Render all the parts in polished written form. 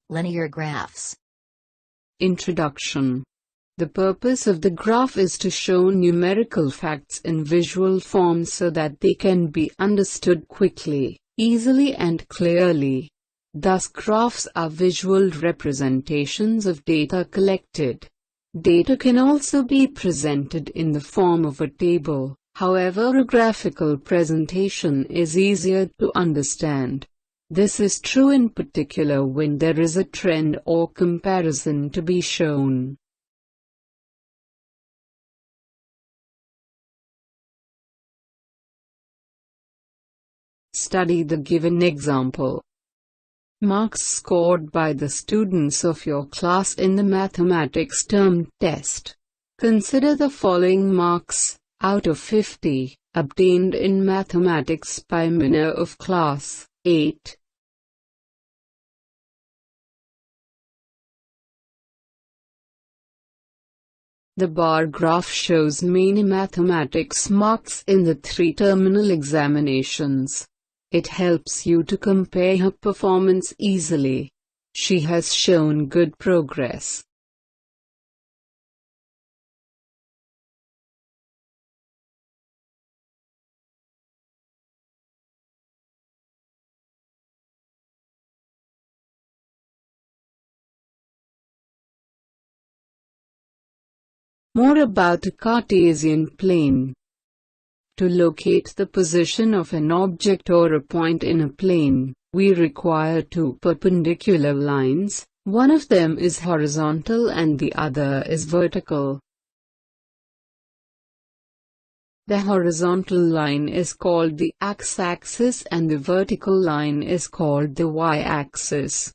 Linear graphs. Introduction. The purpose of the graph is to show numerical facts in visual form so that they can be understood quickly, easily and clearly. Thus graphs are visual representations of data collected. Data can also be presented in the form of a table, however a graphical presentation is easier to understand. This is true in particular when there is a trend or comparison to be shown. Study the given example. Marks scored by the students of your class in the mathematics term test. Consider the following marks, out of 50, obtained in mathematics by Mina of class 8. The bar graph shows Mina mathematics marks in the 3 terminal examinations. It helps you to compare her performance easily. She has shown good progress. More about a Cartesian plane. To locate the position of an object or a point in a plane, we require 2 perpendicular lines, one of them is horizontal and the other is vertical. The horizontal line is called the x-axis and the vertical line is called the y-axis.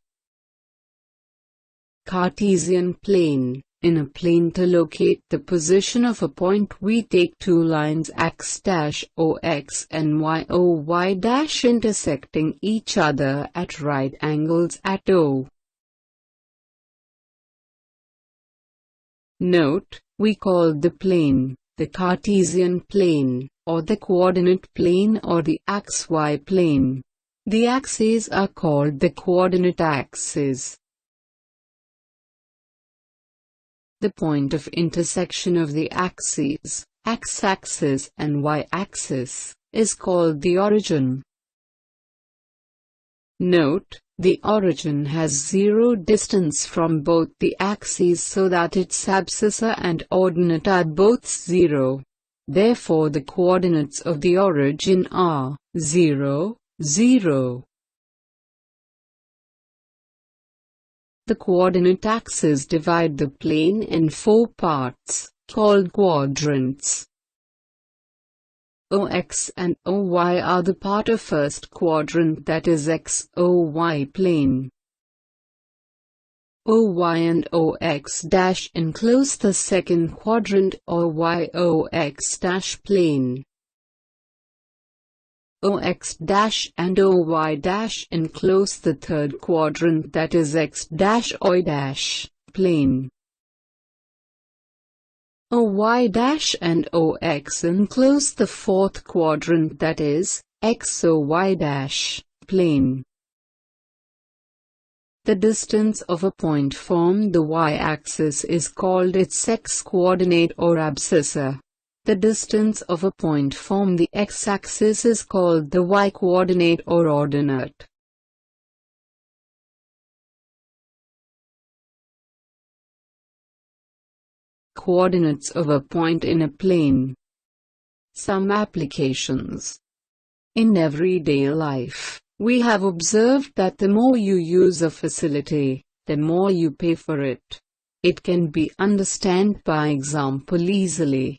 Cartesian plane. In a plane, to locate the position of a point we take 2 lines x-OX and y-OY intersecting each other at right angles at O. Note, we call the plane the Cartesian plane, or the coordinate plane or the xy plane. The axes are called the coordinate axes. The point of intersection of the axes, x-axis and y-axis, is called the origin. Note, the origin has 0 distance from both the axes so that its abscissa and ordinate are both 0. Therefore the coordinates of the origin are 0, 0. The coordinate axes divide the plane in 4 parts, called quadrants. OX and OY are the part of first quadrant, that is XOY plane. OY and OX dash enclose the second quadrant or YOX dash plane. OX dash and OY dash enclose the third quadrant, that is X dash OY dash plane. OY dash and OX enclose the fourth quadrant, that is XOY dash plane. The distance of a point from the y-axis is called its x-coordinate or abscissa. The distance of a point from the x-axis is called the y-coordinate or ordinate. Coordinates of a point in a plane. Some applications. In everyday life, we have observed that the more you use a facility, the more you pay for it. It can be understood by example easily.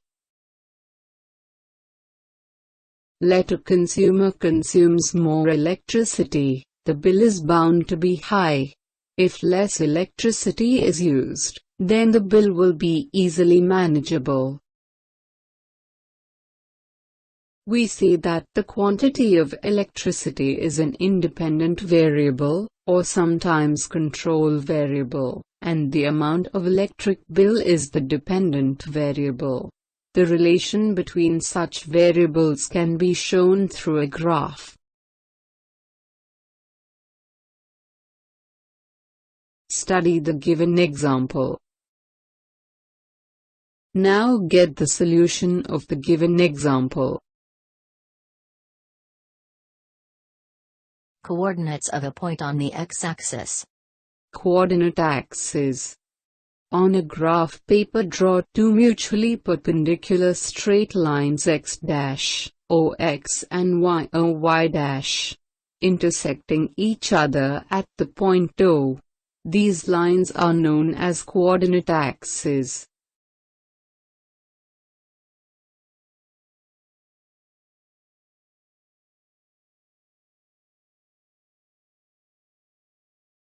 Let a consumer consumes more electricity, the bill is bound to be high. If less electricity is used, then the bill will be easily manageable. We see that the quantity of electricity is an independent variable, or sometimes control variable, and the amount of electric bill is the dependent variable. The relation between such variables can be shown through a graph. Study the given example. Now get the solution of the given example. Coordinates of a point on the x-axis. Coordinate axis. On a graph paper, draw two mutually perpendicular straight lines x dash, OX and y, OY dash, intersecting each other at the point O. These lines are known as coordinate axes.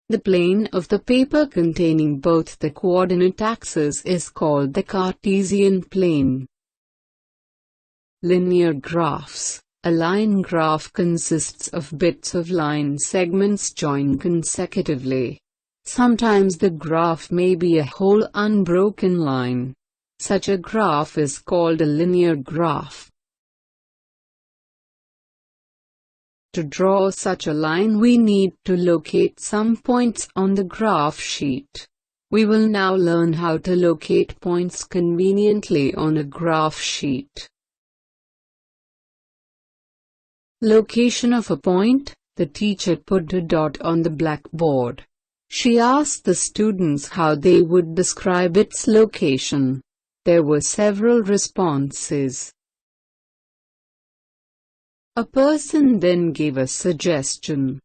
The plane of the paper containing both the coordinate axes is called the Cartesian plane. Linear graphs. A line graph consists of bits of line segments joined consecutively. Sometimes the graph may be a whole unbroken line. Such a graph is called a linear graph. To draw such a line, we need to locate some points on the graph sheet. We will now learn how to locate points conveniently on a graph sheet. Location of a point. The teacher put a dot on the blackboard. She asked the students how they would describe its location. There were several responses. A person then gave a suggestion.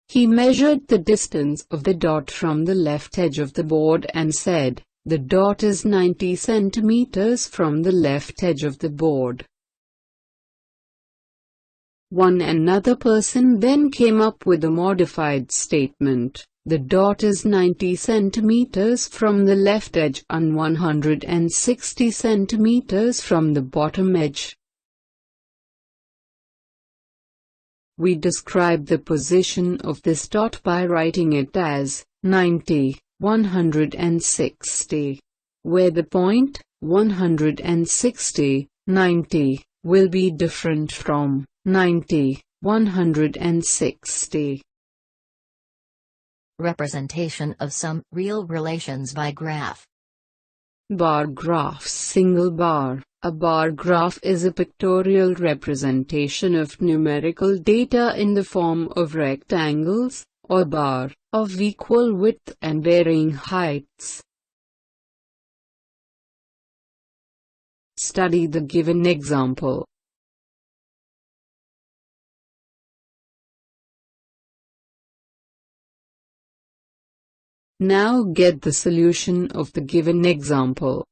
He measured the distance of the dot from the left edge of the board and said, "The dot is 90 centimeters from the left edge of the board." Another person then came up with a modified statement. The dot is 90 centimeters from the left edge and 160 centimeters from the bottom edge. We describe the position of this dot by writing it as 90, 160, where the point 160, 90 will be different from 90, 160. Representation of some real relations by graph. Bar graphs. Single bar. A bar graph is a pictorial representation of numerical data in the form of rectangles, or bar, of equal width and varying heights. Study the given example. Now get the solution of the given example.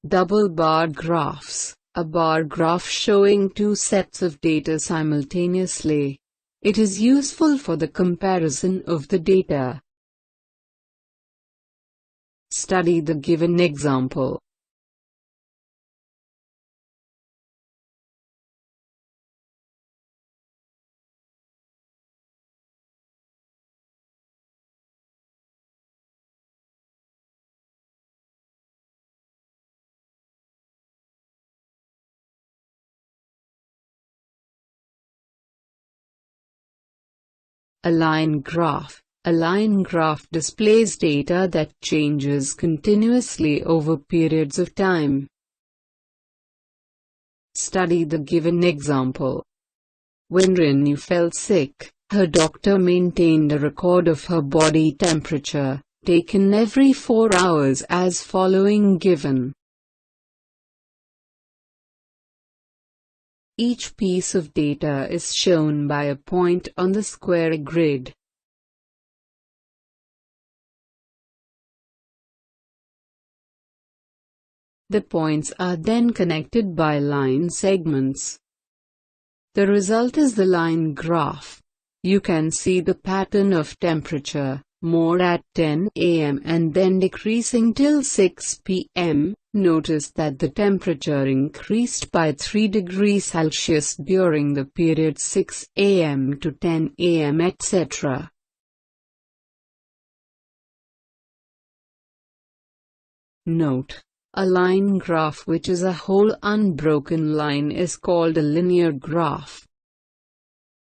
Double bar graphs. A bar graph showing two sets of data simultaneously. It is useful for the comparison of the data. Study the given example. A line graph. A line graph displays data that changes continuously over periods of time. Study the given example. When Renu fell sick, her doctor maintained a record of her body temperature, taken every 4 hours as following given. Each piece of data is shown by a point on the square grid. The points are then connected by line segments. The result is the line graph. You can see the pattern of temperature, more at 10 am and then decreasing till 6 pm. Notice that the temperature increased by 3 degrees Celsius during the period 6 am to 10 am, etc. Note: a line graph, which is a whole unbroken line, is called a linear graph.